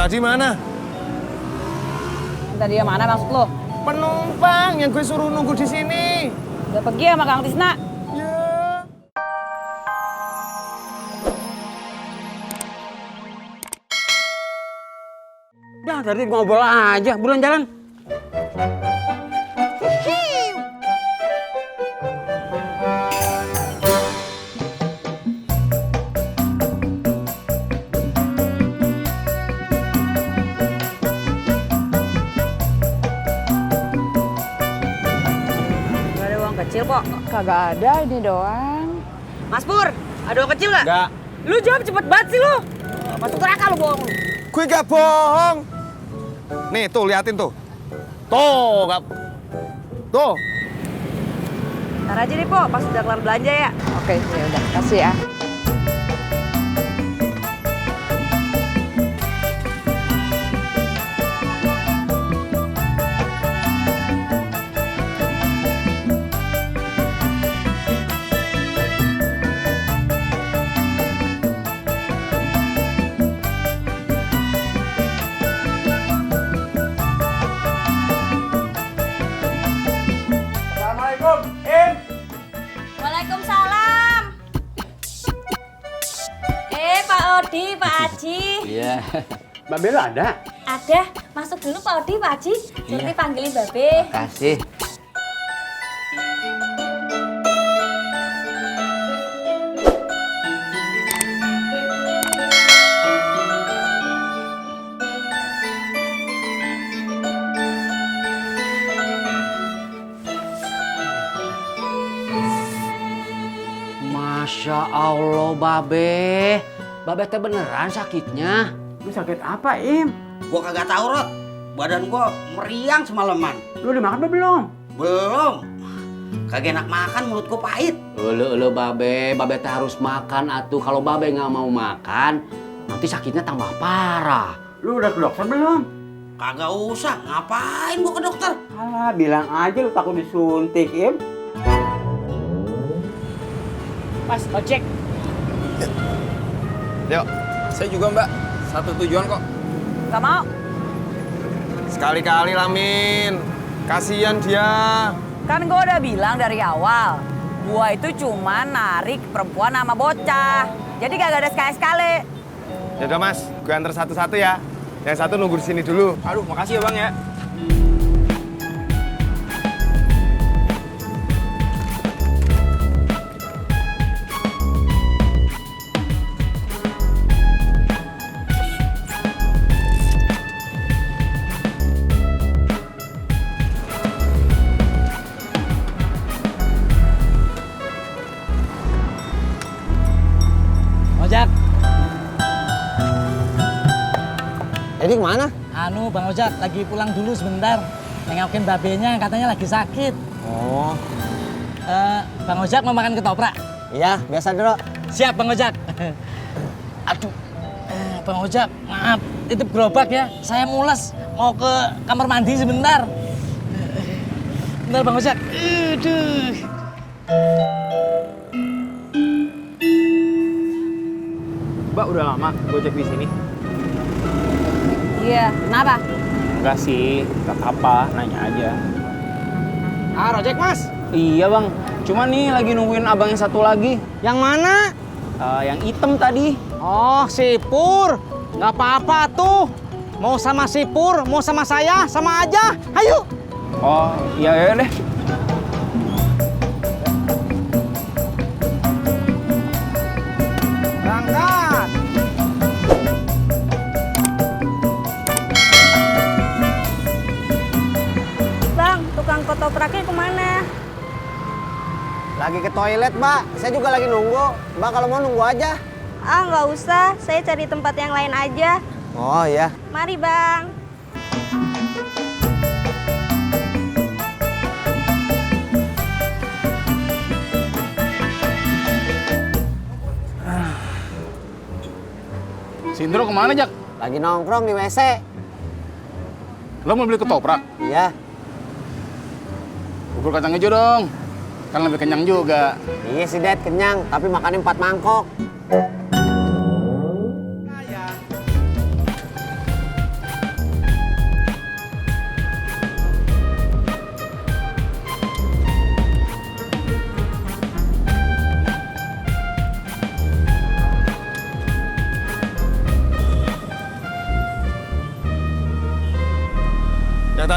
tadi mana? Tadi yang mana maksud lo? Penumpang yang gue suruh nunggu di sini. Udah pergi sama Kang Tisna. Ya. Udah tadi ngobrol aja, buruan jalan. Gak ada uang kecil kok. Kagak ada, ini doang. Mas Pur, ada uang kecil nggak? Enggak. Lu jawab cepet banget sih lu. Masuk neraka lu bohong. Gue gak bohong. Nih, tuh liatin tuh. Tuh, gak... Tuh. Ntar aja nih, Po, pas udah kelar belanja ya. Oke, ya udah, kasih ya. Assalamualaikum, Im. Waalaikumsalam. Pak Odi, Pak Haji. Iya. Mbak Bella ada? Ada, masuk dulu Pak Odi, Pak Haji. Surti panggilin Babe. Kasih. Masya Allah, Babe. Babe teh beneran sakitnya? Lu sakit apa, Im? Gua kagak tahu, Rot. Badan gua meriang semalaman. Lu udah makan apa belum? Belum. Kagak enak makan, mulut gua pahit. Ulu Babe, Babe teh harus makan atuh. Kalau Babe nggak mau makan, nanti sakitnya tambah parah. Lu udah ke dokter belum? Kagak usah, ngapain gua ke dokter? Alah, bilang aja lu takut disuntik, Im. Mas, ojek. Yuk. Saya juga mbak, satu tujuan kok. Gak mau. Sekali-kali lah, Min. Kasian dia. Kan gue udah bilang dari awal. Gua itu cuma narik perempuan sama bocah. Jadi kagak ada sekali-sekali. Ya udah, Mas. Gue antar satu-satu ya. Yang satu nunggu di sini dulu. Aduh, makasih ya bang ya. Ojak, Jadi kemana? anu Bang Ojak lagi pulang dulu sebentar. Nengokin babenya katanya lagi sakit. Oh, Bang Ojak mau makan ketoprak? iya, biasa dulu. Siap Bang Ojak. Aduh, Bang Ojak, maaf, titip gerobak ya. Saya mules, mau ke kamar mandi sebentar. Bentar Bang Ojak. Aduh. Mbak udah lama gojek di sini? Iya, kenapa? Enggak sih, nggak apa-apa, nanya aja. Ah, ojek Mas. Iya bang, cuma nih lagi nungguin abang yang satu lagi. Yang mana? Yang hitam tadi. Oh, si Pur. Nggak apa-apa tuh. Mau sama si Pur, mau sama saya, sama aja. Ayo. Oh, iya deh. Berangkat. Bang, tukang ketopraknya kemana? Lagi ke toilet, Mbak. Saya juga lagi nunggu. Mbak kalau mau nunggu aja. Ah, nggak usah. Saya cari tempat yang lain aja. Oh, iya. Mari, Bang. Si Indro kemana, Jak? Lagi nongkrong di WC. Lo mau beli ketoprak? Iya. Bubur kacang hijau dong. Kan lebih kenyang juga. Iya sih, Dad, kenyang. Tapi makannya 4 mangkok.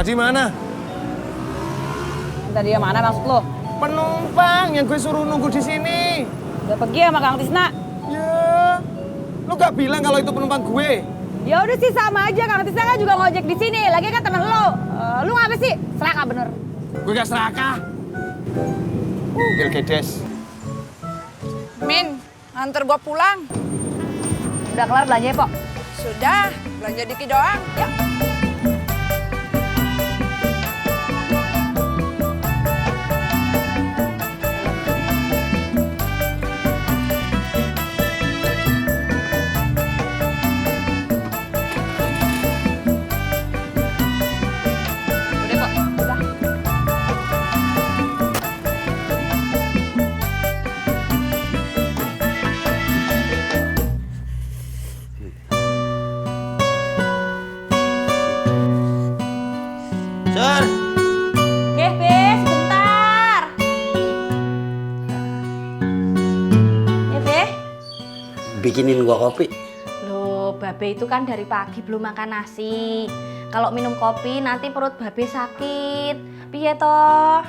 Haji mana? Tadi yang mana maksud lo? Penumpang yang gue suruh nunggu di sini. Udah pergi sama Kang Tisna? Ya, lu gak bilang kalau itu penumpang gue. Ya udah sih sama aja, Kang Tisna kan juga ngojek di sini. Lagi kan temen lo. Lu ngapa sih? Serakah bener. Gue gak serakah. Gil gedes. Min, antar gua pulang. Udah kelar belanja ya, Pok? Sudah, belanja dikit doang. Ya. Udah, Pok. Udah. Sur, Oke, Be, sebentar. Ya, Be. bikinin gua kopi. Loh, Babe itu kan dari pagi belum makan nasi. Kalau minum kopi nanti perut Babe sakit. Piye toh?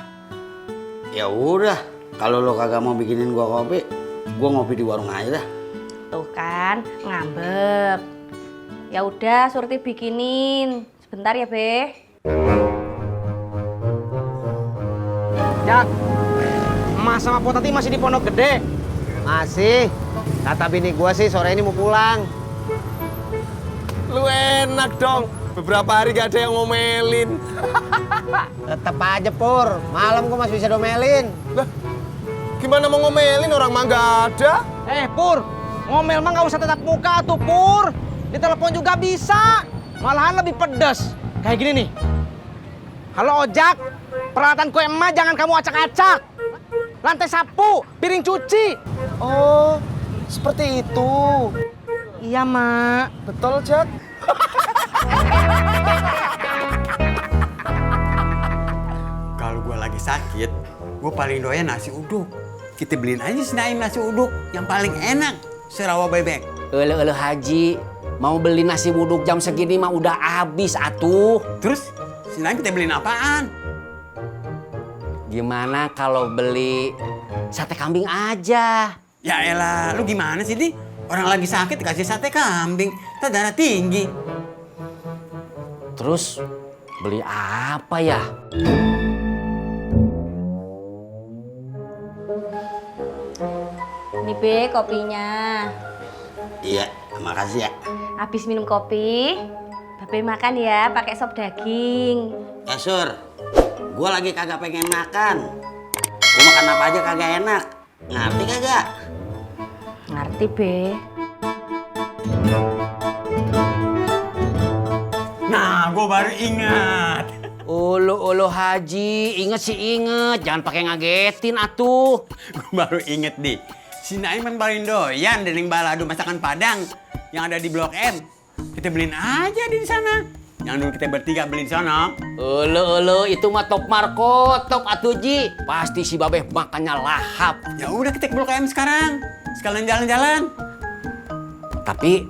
Ya udah, kalau lo kagak mau bikinin gua kopi, gua ngopi di warung aja dah. Tuh kan, ngambek. Ya udah, Surti bikinin. Sebentar ya, Be. Jak, Mas sama Potati masih di Pondok Gede? Masih. Kata bini gua sih sore ini mau pulang. Lu enak dong. Beberapa hari gak ada yang ngomelin. Tetep aja Pur, malam gua masih bisa domelin. Lah, gimana mau ngomelin orang mah gak ada? Pur, ngomel mah nggak usah tetap muka tuh, Pur. Di telepon juga bisa. Malahan lebih pedes. Kayak gini nih. Halo Ojak, peralatan kue emak jangan kamu acak-acak. Lantai sapu, piring cuci. Oh, seperti itu. Iya, Mak. Betul, Jak. Kalau gue lagi sakit, gue paling doyan nasi uduk. Kita beliin aja si Naim nasi uduk yang paling enak, serawa bebek. Ele Haji, mau beli nasi buduk jam segini mah udah habis atuh. Terus si Naim kita beliin apaan? Gimana kalau beli sate kambing aja? Ya elah, lu gimana sih, Di? Orang lagi sakit dikasih sate kambing, kita darah tinggi. Terus beli apa ya? Ini, Be, kopinya. Iya, makasih ya. Habis minum kopi, Babe makan ya pakai sop daging. Sur, gua lagi kagak pengen makan. Gua makan apa aja kagak enak. Ngerti kagak? Ngerti, Be. Nah, gue baru ingat. Ulu Haji, inget sih inget. Jangan pakai ngagetin atuh. Gue baru inget, Di. Si Naim kan paling doyan dendeng balado masakan Padang yang ada di Blok M. Kita beliin aja di sana. Yang dulu kita bertiga beliin sana. Ulu, itu mah top markotop atuh Ji. Pasti si Babeh makannya lahap. Ya udah kita ke Blok M sekarang. Sekalian jalan-jalan. Tapi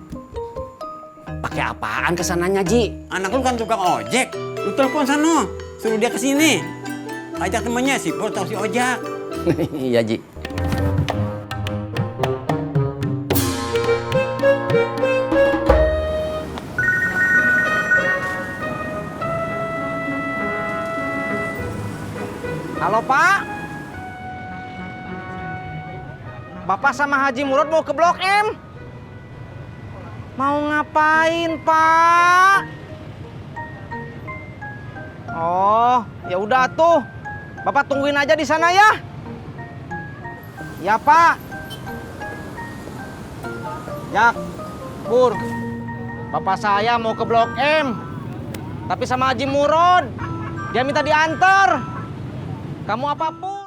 pakai apaan kesananya Ji? Anak lu kan tukang ojek. Lu telepon sana, suruh dia ke sini. Ajak temennya si Pur atau si Ojak. Iya Ji. Halo, Pak. Bapak sama Haji Murad mau ke Blok M. Mau ngapain, Pak? Oh, ya udah tuh. Bapak tungguin aja di sana ya. Ya, Pak. Jak, Pur. Bapak saya mau ke Blok M. Tapi sama Haji Murad. Dia minta diantar. Kamu apapun.